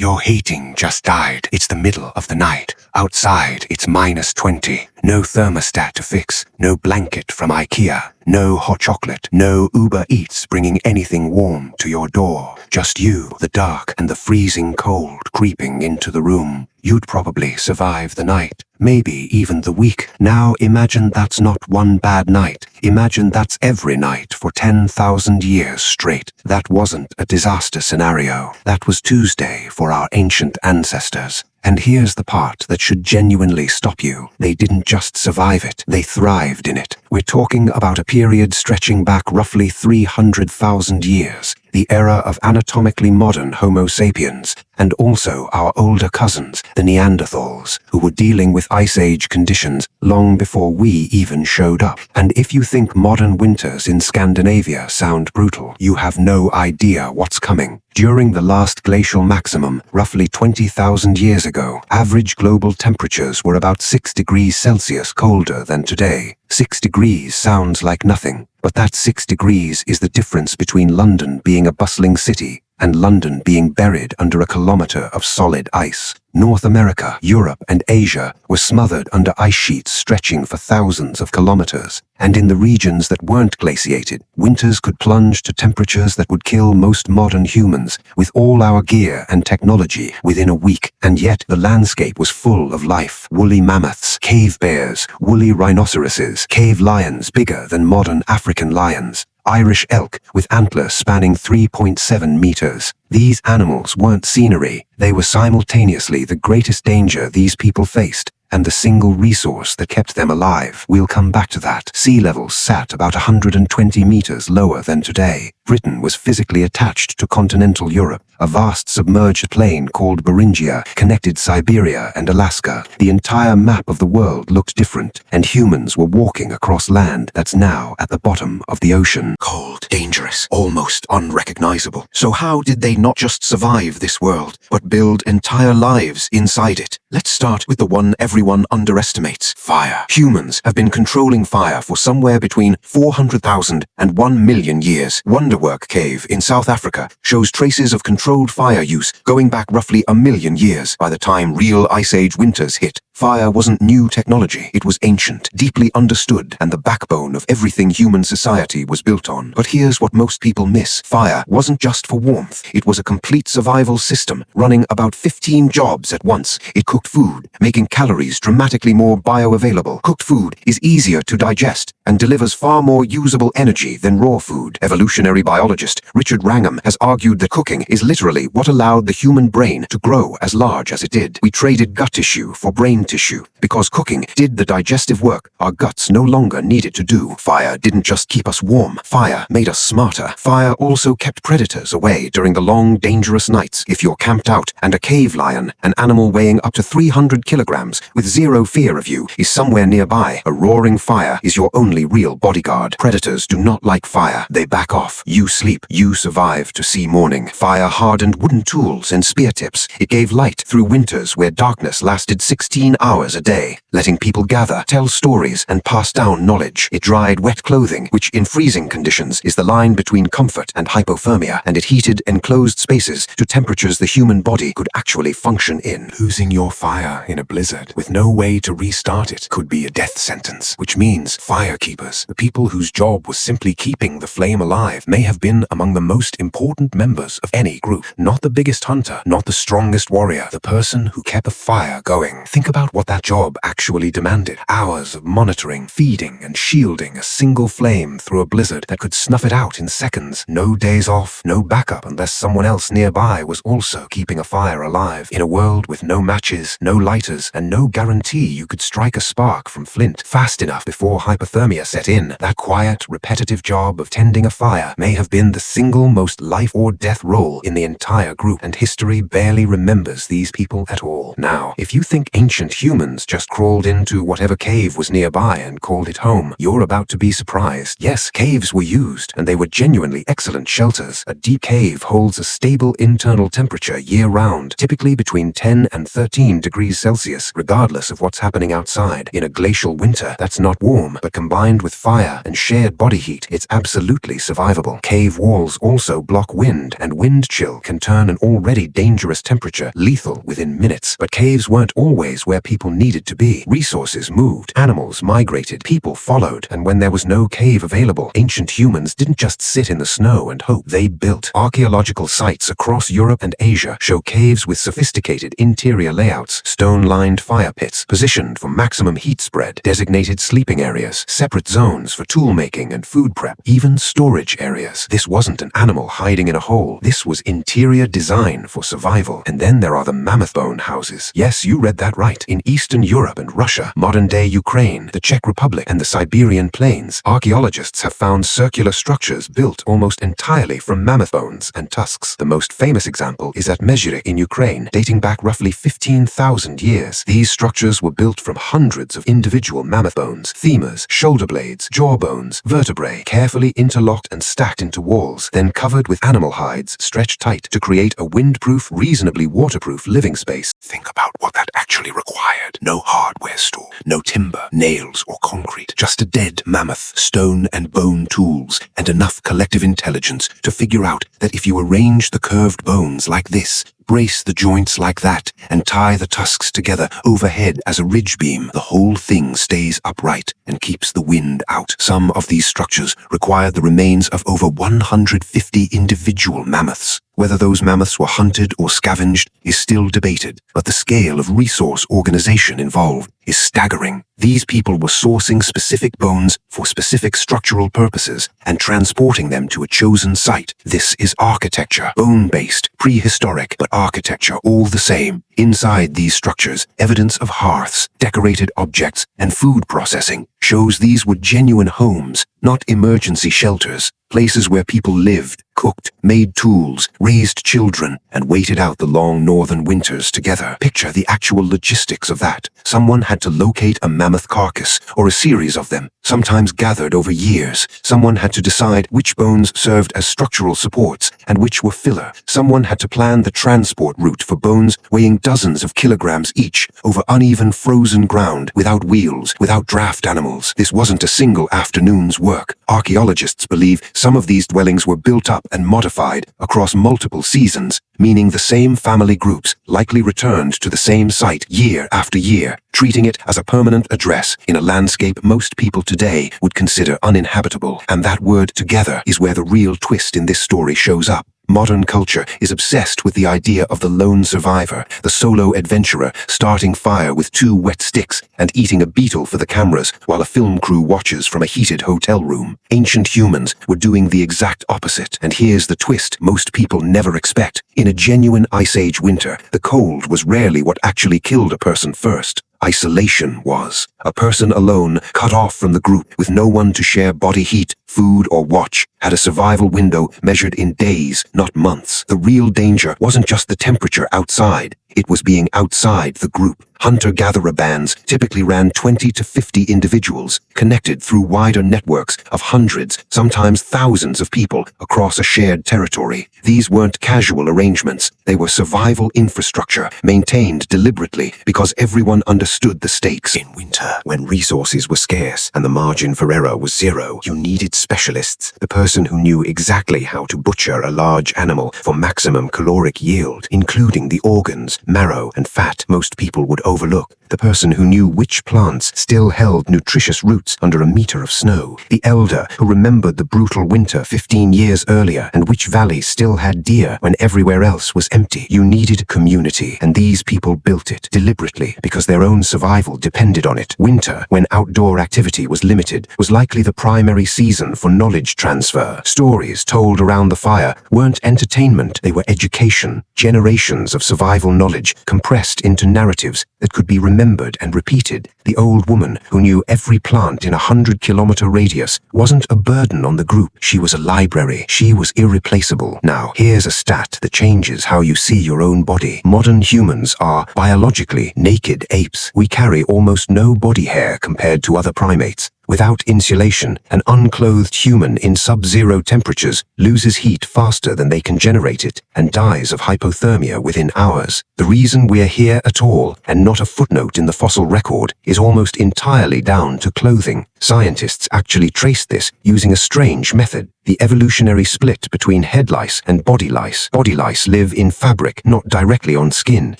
Your heating just died. It's the middle of the night. Outside, it's -20. No thermostat to fix. No blanket from IKEA. No hot chocolate. No Uber Eats bringing anything warm to your door. Just you, the dark, and the freezing cold creeping into the room. You'd probably survive the night, maybe even the week. Now imagine that's not one bad night. Imagine that's every night for 10,000 years straight. That wasn't a disaster scenario. That was Tuesday for our ancient ancestors. And here's the part that should genuinely stop you. They didn't just survive it, they thrived in it. We're talking about a period stretching back roughly 300,000 years, the era of anatomically modern Homo sapiens, and also our older cousins, the Neanderthals, who were dealing with Ice Age conditions long before we even showed up. And if you think modern winters in Scandinavia sound brutal, you have no idea what's coming. During the last glacial maximum, roughly 20,000 years ago, average global temperatures were about 6 degrees Celsius colder than today. 6 degrees sounds like nothing, but that 6 degrees is the difference between London being a bustling city and London being buried under a kilometer of solid ice. North America, Europe, and Asia were smothered under ice sheets stretching for thousands of kilometers. And in the regions that weren't glaciated, winters could plunge to temperatures that would kill most modern humans, with all our gear and technology, within a week. And yet the landscape was full of life. Woolly mammoths, cave bears, woolly rhinoceroses, cave lions bigger than modern African lions, Irish elk with antlers spanning 3.7 meters. These animals weren't scenery, they were simultaneously the greatest danger these people faced, and the single resource that kept them alive. We'll come back to that. Sea levels sat about 120 meters lower than today. Britain was physically attached to continental Europe. A vast submerged plain called Beringia connected Siberia and Alaska. The entire map of the world looked different, and humans were walking across land that's now at the bottom of the ocean. Cold, dangerous, almost unrecognizable. So how did they not just survive this world, but build entire lives inside it? Let's start with the one everyone underestimates: fire. Humans have been controlling fire for somewhere between 400,000 and 1 million years. Wonderwork Cave in South Africa shows traces of controlled fire use going back roughly 1 million years. By the time real Ice Age winters hit, fire wasn't new technology. It was ancient, deeply understood, and the backbone of everything human society was built on. But here's what most people miss. Fire wasn't just for warmth. It was a complete survival system, running about 15 jobs at once. It cooked food, making calories dramatically more bioavailable. Cooked food is easier to digest and delivers far more usable energy than raw food. Evolutionary biologist Richard Wrangham has argued that cooking is literally what allowed the human brain to grow as large as it did. We traded gut tissue for brain tissue. Because cooking did the digestive work our guts no longer needed to do. Fire didn't just keep us warm. Fire made us smarter. Fire also kept predators away during the long, dangerous nights. If you're camped out and a cave lion, an animal weighing up to 300 kilograms with zero fear of you, is somewhere nearby, a roaring fire is your only real bodyguard. Predators do not like fire. They back off. You sleep. You survive to see morning. Fire hardened wooden tools and spear tips. It gave light through winters where darkness lasted 16 hours a day, letting people gather, tell stories, and pass down knowledge. It dried wet clothing, which in freezing conditions is the line between comfort and hypothermia, and it heated enclosed spaces to temperatures the human body could actually function in. Losing your fire in a blizzard with no way to restart it could be a death sentence, which means firekeepers, the people whose job was simply keeping the flame alive, may have been among the most important members of any group. Not the biggest hunter, not the strongest warrior, the person who kept the fire going. Think about what that job actually demanded. Hours of monitoring, feeding, and shielding a single flame through a blizzard that could snuff it out in seconds. No days off, no backup unless someone else nearby was also keeping a fire alive. In a world with no matches, no lighters, and no guarantee you could strike a spark from flint fast enough before hypothermia set in, that quiet, repetitive job of tending a fire may have been the single most life or death role in the entire group, and history barely remembers these people at all. Now, if you think ancient humans just crawled into whatever cave was nearby and called it home, you're about to be surprised. Yes, caves were used, and they were genuinely excellent shelters. A deep cave holds a stable internal temperature year-round, typically between 10 and 13 degrees Celsius, regardless of what's happening outside. In a glacial winter, that's not warm, but combined with fire and shared body heat, it's absolutely survivable. Cave walls also block wind, and wind chill can turn an already dangerous temperature lethal within minutes. But caves weren't always where people needed to be. Resources moved, animals migrated, people followed, and when there was no cave available, ancient humans didn't just sit in the snow and hope. They built. Archaeological sites across Europe and Asia show caves with sophisticated interior layouts, stone-lined fire pits, positioned for maximum heat spread, designated sleeping areas, separate zones for tool-making and food prep, even storage areas. This wasn't an animal hiding in a hole. This was interior design for survival. And then there are the mammoth bone houses. Yes, you read that right. In Eastern Europe and Russia, modern-day Ukraine, the Czech Republic, and the Siberian plains, archaeologists have found circular structures built almost entirely from mammoth bones and tusks. The most famous example is at Mezhyry in Ukraine, dating back roughly 15,000 years. These structures were built from hundreds of individual mammoth bones, femurs, shoulder blades, jaw bones, vertebrae, carefully interlocked and stacked into walls, then covered with animal hides stretched tight to create a windproof, reasonably waterproof living space. Think about what that actually required. No hardware store, no timber, nails, or concrete, just a dead mammoth, stone and bone tools, and enough collective intelligence to figure out that if you arrange the curved bones like this, brace the joints like that, and tie the tusks together overhead as a ridge beam, the whole thing stays upright and keeps the wind out. Some of these structures required the remains of over 150 individual mammoths. Whether those mammoths were hunted or scavenged is still debated, but the scale of resource organization involved is staggering. These people were sourcing specific bones for specific structural purposes and transporting them to a chosen site. This is architecture, bone-based, prehistoric, but architecture all the same. Inside these structures, evidence of hearths, decorated objects, and food processing shows these were genuine homes, not emergency shelters, places where people lived, cooked, made tools, raised children, and waited out the long northern winters together. Picture the actual logistics of that. Someone had to locate a mammoth carcass, or a series of them, sometimes gathered over years. Someone had to decide which bones served as structural supports and which were filler. Someone had to plan the transport route for bones weighing dozens of kilograms each over uneven frozen ground, without wheels, without draft animals. This wasn't a single afternoon's work. Archaeologists believe some of these dwellings were built up and modified across multiple seasons, meaning the same family groups likely returned to the same site year after year, treating it as a permanent address in a landscape most people today would consider uninhabitable. And that word together is where the real twist in this story shows up. Modern culture is obsessed with the idea of the lone survivor, the solo adventurer starting fire with 2 wet sticks and eating a beetle for the cameras while a film crew watches from a heated hotel room. Ancient humans were doing the exact opposite, and here's the twist most people never expect. In a genuine Ice Age winter, the cold was rarely what actually killed a person first. Isolation was. A person alone, cut off from the group, with no one to share body heat, food, or watch, had a survival window measured in days, not months. The real danger wasn't just the temperature outside. It was being outside the group. Hunter-gatherer bands typically ran 20 to 50 individuals, connected through wider networks of hundreds, sometimes thousands of people across a shared territory. These weren't casual arrangements. They were survival infrastructure, maintained deliberately because everyone understood the stakes. In winter, when resources were scarce and the margin for error was zero, you needed specialists, the person who knew exactly how to butcher a large animal for maximum caloric yield, including the organs, marrow, and fat most people would overlook. The person who knew which plants still held nutritious roots under a meter of snow. The elder who remembered the brutal winter 15 years earlier and which valley still had deer when everywhere else was empty. You needed community, and these people built it deliberately because their own survival depended on it. Winter, when outdoor activity was limited, was likely the primary season for knowledge transfer. Stories told around the fire weren't entertainment, they were education. Generations of survival knowledge compressed into narratives that could be remembered and repeated. The old woman who knew every plant in a 100-kilometer radius wasn't a burden on the group. She was a library. She was irreplaceable. Now, here's a stat that changes how you see your own body. Modern humans are biologically naked apes. We carry almost no body hair compared to other primates. Without insulation, an unclothed human in sub-zero temperatures loses heat faster than they can generate it and dies of hypothermia within hours. The reason we're here at all, and not a footnote in the fossil record, is almost entirely down to clothing. Scientists actually traced this using a strange method, the evolutionary split between head lice and body lice. Body lice live in fabric, not directly on skin.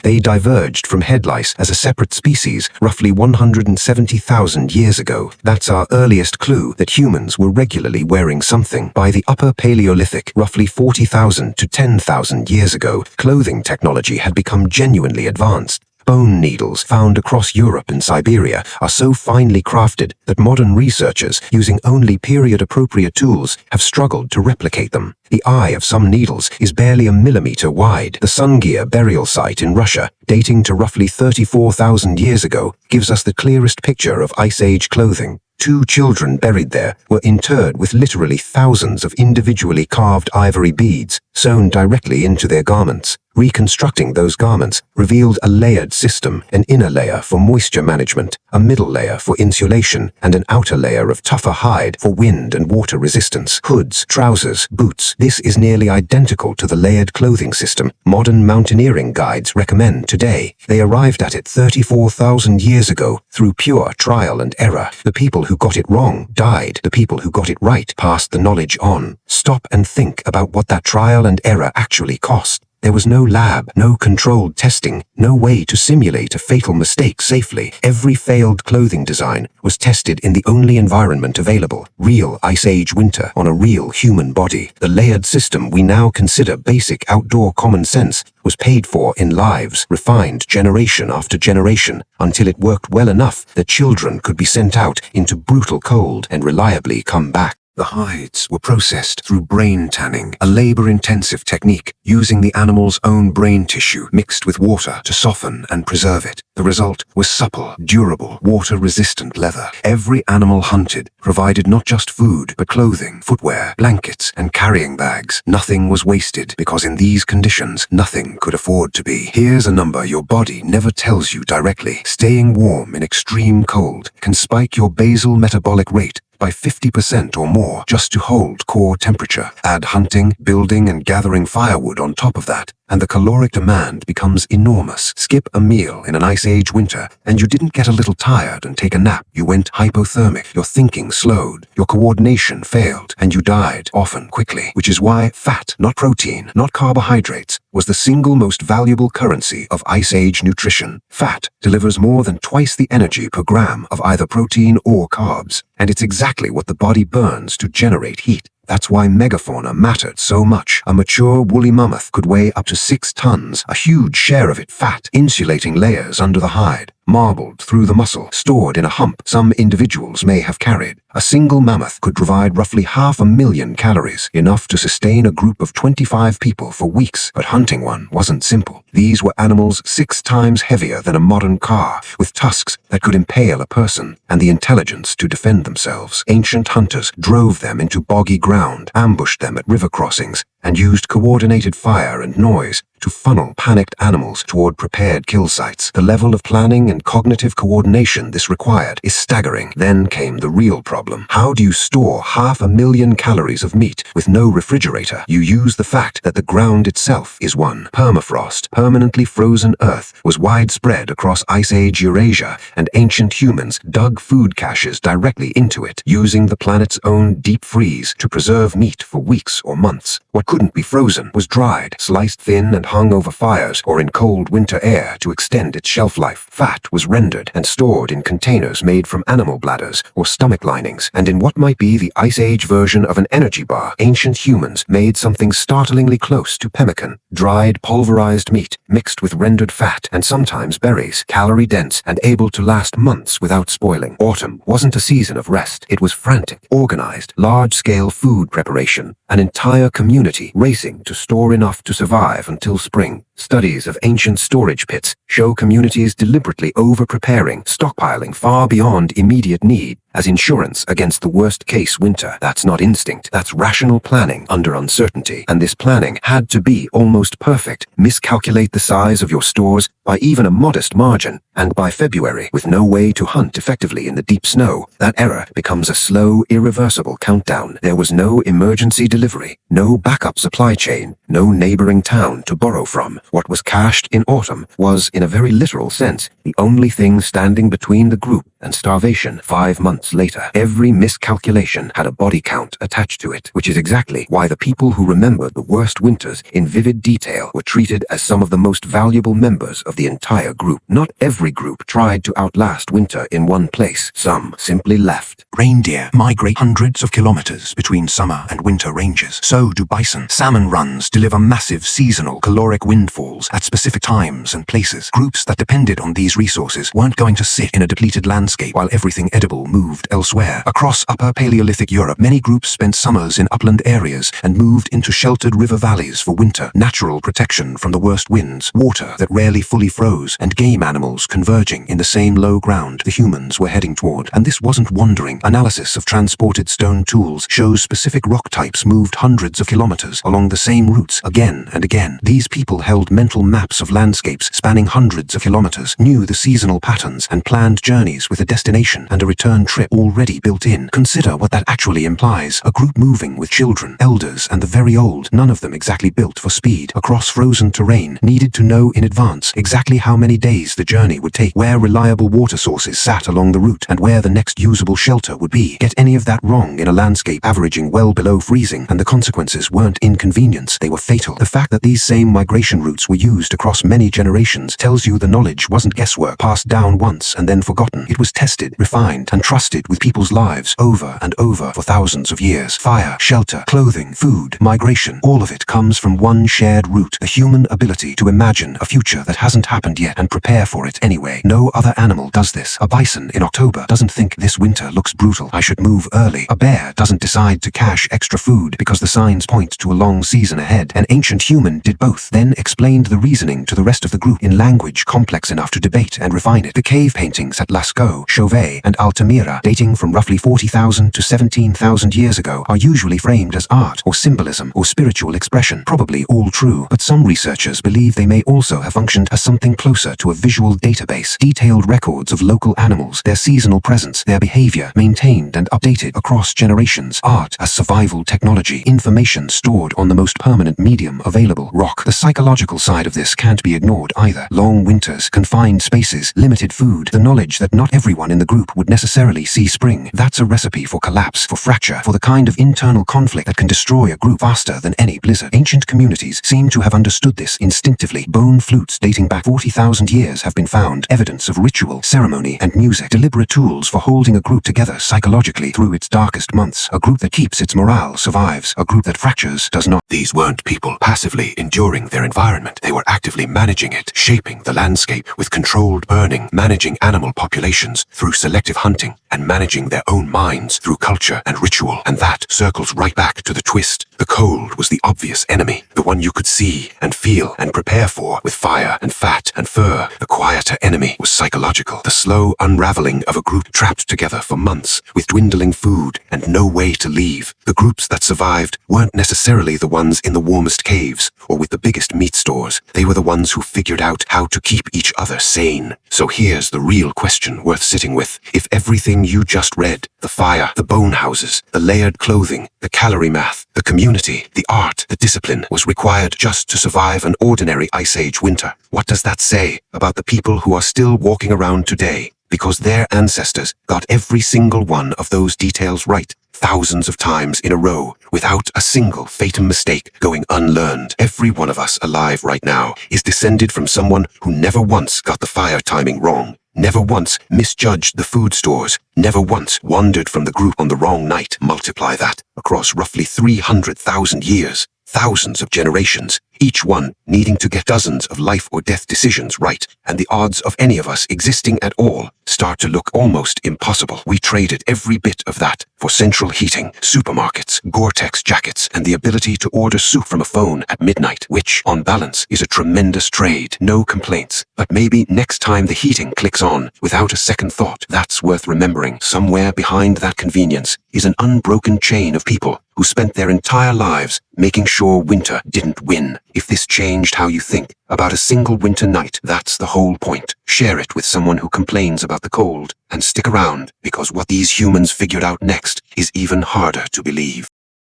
They diverged from head lice as a separate species roughly 170,000 years ago. That's our earliest clue that humans were regularly wearing something. By the Upper Paleolithic, roughly 40,000 to 10,000 years ago, clothing technology had become genuinely advanced. Bone needles found across Europe and Siberia are so finely crafted that modern researchers, using only period-appropriate tools, have struggled to replicate them. The eye of some needles is barely a millimeter wide. The Sungir burial site in Russia, dating to roughly 34,000 years ago, gives us the clearest picture of Ice Age clothing. 2 children buried there were interred with literally thousands of individually carved ivory beads sewn directly into their garments. Reconstructing those garments revealed a layered system, an inner layer for moisture management, a middle layer for insulation, and an outer layer of tougher hide for wind and water resistance. Hoods, trousers, boots. This is nearly identical to the layered clothing system modern mountaineering guides recommend today. They arrived at it 34,000 years ago through pure trial and error. The people who got it wrong died. The people who got it right passed the knowledge on. Stop and think about what that trial and error actually cost. There was no lab, no controlled testing, no way to simulate a fatal mistake safely. Every failed clothing design was tested in the only environment available, real Ice Age winter on a real human body. The layered system we now consider basic outdoor common sense was paid for in lives, refined generation after generation, until it worked well enough that children could be sent out into brutal cold and reliably come back. The hides were processed through brain tanning, a labor-intensive technique using the animal's own brain tissue mixed with water to soften and preserve it. The result was supple, durable, water-resistant leather. Every animal hunted provided not just food, but clothing, footwear, blankets, and carrying bags. Nothing was wasted because in these conditions, nothing could afford to be. Here's a number your body never tells you directly. Staying warm in extreme cold can spike your basal metabolic rate by 50% or more just to hold core temperature. Add hunting, building, and gathering firewood on top of that, and the caloric demand becomes enormous. Skip a meal in an Ice Age winter, and you didn't get a little tired and take a nap. You went hypothermic, your thinking slowed, your coordination failed, and you died, often quickly. Which is why fat, not protein, not carbohydrates, was the single most valuable currency of Ice Age nutrition. Fat delivers more than twice the energy per gram of either protein or carbs, and it's exactly what the body burns to generate heat. That's why megafauna mattered so much. A mature woolly mammoth could weigh up to 6 tons, a huge share of it fat, insulating layers under the hide, marbled through the muscle, stored in a hump some individuals may have carried. A single mammoth could provide roughly 500,000 calories, enough to sustain a group of 25 people for weeks. But hunting one wasn't simple. These were animals 6 times heavier than a modern car, with tusks that could impale a person, and the intelligence to defend themselves. Ancient hunters drove them into boggy ground, ambushed them at river crossings, and used coordinated fire and noise to funnel panicked animals toward prepared kill sites. The level of planning and cognitive coordination this required is staggering. Then came the real problem. How do you store 500,000 calories of meat with no refrigerator? You use the fact that the ground itself is one. Permafrost, permanently frozen earth, was widespread across Ice Age Eurasia, and ancient humans dug food caches directly into it, using the planet's own deep freeze to preserve meat for weeks or months. What couldn't be frozen was dried, sliced thin and hung over fires or in cold winter air to extend its shelf life. Fat was rendered and stored in containers made from animal bladders or stomach linings, and in what might be the Ice Age version of an energy bar, ancient humans made something startlingly close to pemmican, dried pulverized meat mixed with rendered fat and sometimes berries, calorie-dense and able to last months without spoiling. Autumn wasn't a season of rest. It was frantic, organized, large-scale food preparation, an entire community racing to store enough to survive until spring. Studies of ancient storage pits show communities deliberately over-preparing, stockpiling far beyond immediate need as insurance against the worst-case winter. That's not instinct, that's rational planning under uncertainty. And this planning had to be almost perfect. Miscalculate the size of your stores by even a modest margin, and by February, with no way to hunt effectively in the deep snow, that error becomes a slow, irreversible countdown. There was no emergency delivery, no backup supply chain, no neighboring town to borrow from. What was cached in autumn was, in a very literal sense, the only thing standing between the group and starvation 5 months later. Every miscalculation had a body count attached to it, which is exactly why the people who remembered the worst winters in vivid detail were treated as some of the most valuable members of the entire group. Not every group tried to outlast winter in one place. Some simply left. Reindeer migrate hundreds of kilometers between summer and winter ranges. So do bison. Salmon runs deliver massive seasonal caloric windfalls at specific times and places. Groups that depended on these resources weren't going to sit in a depleted landscape while everything edible moved elsewhere. Across Upper Paleolithic Europe, many groups spent summers in upland areas and moved into sheltered river valleys for winter. Natural protection from the worst winds, water that rarely fully froze, and game animals converging in the same low ground the humans were heading toward. And this wasn't wandering. Analysis of transported stone tools shows specific rock types moved hundreds of kilometers along the same routes again and again. These people held mental maps of landscapes spanning hundreds of kilometers, knew the seasonal patterns, and planned journeys with a destination and a return trip already built in. Consider what that actually implies. A group moving with children, elders, and the very old, none of them exactly built for speed, across frozen terrain, needed to know in advance exactly how many days the journey would take, where reliable water sources sat along the route, and where the next usable shelter would be. Get any of that wrong in a landscape averaging well below freezing, and the consequences weren't inconvenience, they were fatal. The fact that these same migration routes were used across many generations tells you the knowledge wasn't guesswork, passed down once and then forgotten. It was tested, refined, and trusted with people's lives over and over for thousands of years. Fire, shelter, clothing, food, migration, all of it comes from one shared root, the human ability to imagine a future that hasn't happened yet and prepare for it anyway. No other animal does this. A bison in October doesn't think this winter looks brutal, I should move early. A bear doesn't decide to cache extra food because the signs point to a long season ahead. An ancient human did both, then explained the reasoning to the rest of the group in language complex enough to debate and refine it. The cave paintings at Lascaux, Chauvet, and Altamira, dating from roughly 40,000 to 17,000 years ago, are usually framed as art or symbolism or spiritual expression. Probably all true, but some researchers believe they may also have functioned as something closer to a visual database. Detailed records of local animals, their seasonal presence, their behavior, maintained and updated across generations. Art as survival technology. Information stored on the most permanent medium available, rock. The psychological side of this can't be ignored either. Long winters, confined spaces, limited food, the knowledge that not everyone in the group would necessarily see spring. That's a recipe for collapse, for fracture, for the kind of internal conflict that can destroy a group faster than any blizzard. Ancient communities seem to have understood this instinctively. Bone flutes dating back 40,000 years have been found, evidence of ritual, ceremony, and music, deliberate tools for holding a group together psychologically through its darkest months. A group that keeps its morale survives. A group that fractures does not. These weren't people passively enduring their environment. They were actively managing it, shaping the landscape with controlled burning, managing animal populations through selective hunting, and managing their own minds through culture and ritual. And that circles right back to the twist. The cold was the obvious enemy, the one you could see and feel and prepare for with fire and fat and fur. The quieter enemy was psychological, the slow unraveling of a group trapped together for months with dwindling food and no way to leave. The groups that survived weren't necessarily the ones in the warmest caves or with the biggest meat stores. They were the ones who figured out how to keep each other sane. So here's the real question worth sitting with. If everything you just read, the fire, the bone houses, the layered clothing, the calorie math, the community, the art, the discipline was required just to survive an ordinary Ice Age winter, what does that say about the people who are still walking around today? Because their ancestors got every single one of those details right, thousands of times in a row, without a single fatal mistake going unlearned. Every one of us alive right now is descended from someone who never once got the fire timing wrong, never once misjudged the food stores, never once wandered from the group on the wrong night. Multiply that across roughly 300,000 years, thousands of generations, each one needing to get dozens of life or death decisions right, and the odds of any of us existing at all start to look almost impossible. We traded every bit of that for central heating, supermarkets, Gore-Tex jackets, and the ability to order soup from a phone at midnight, which, on balance, is a tremendous trade. No complaints. But maybe next time the heating clicks on without a second thought, that's worth remembering. Somewhere behind that convenience is an unbroken chain of people who spent their entire lives making sure winter didn't win. If this changed how you think about a single winter night, that's the whole point. Share it with someone who complains about the cold, and stick around, because what these humans figured out next is even harder to believe.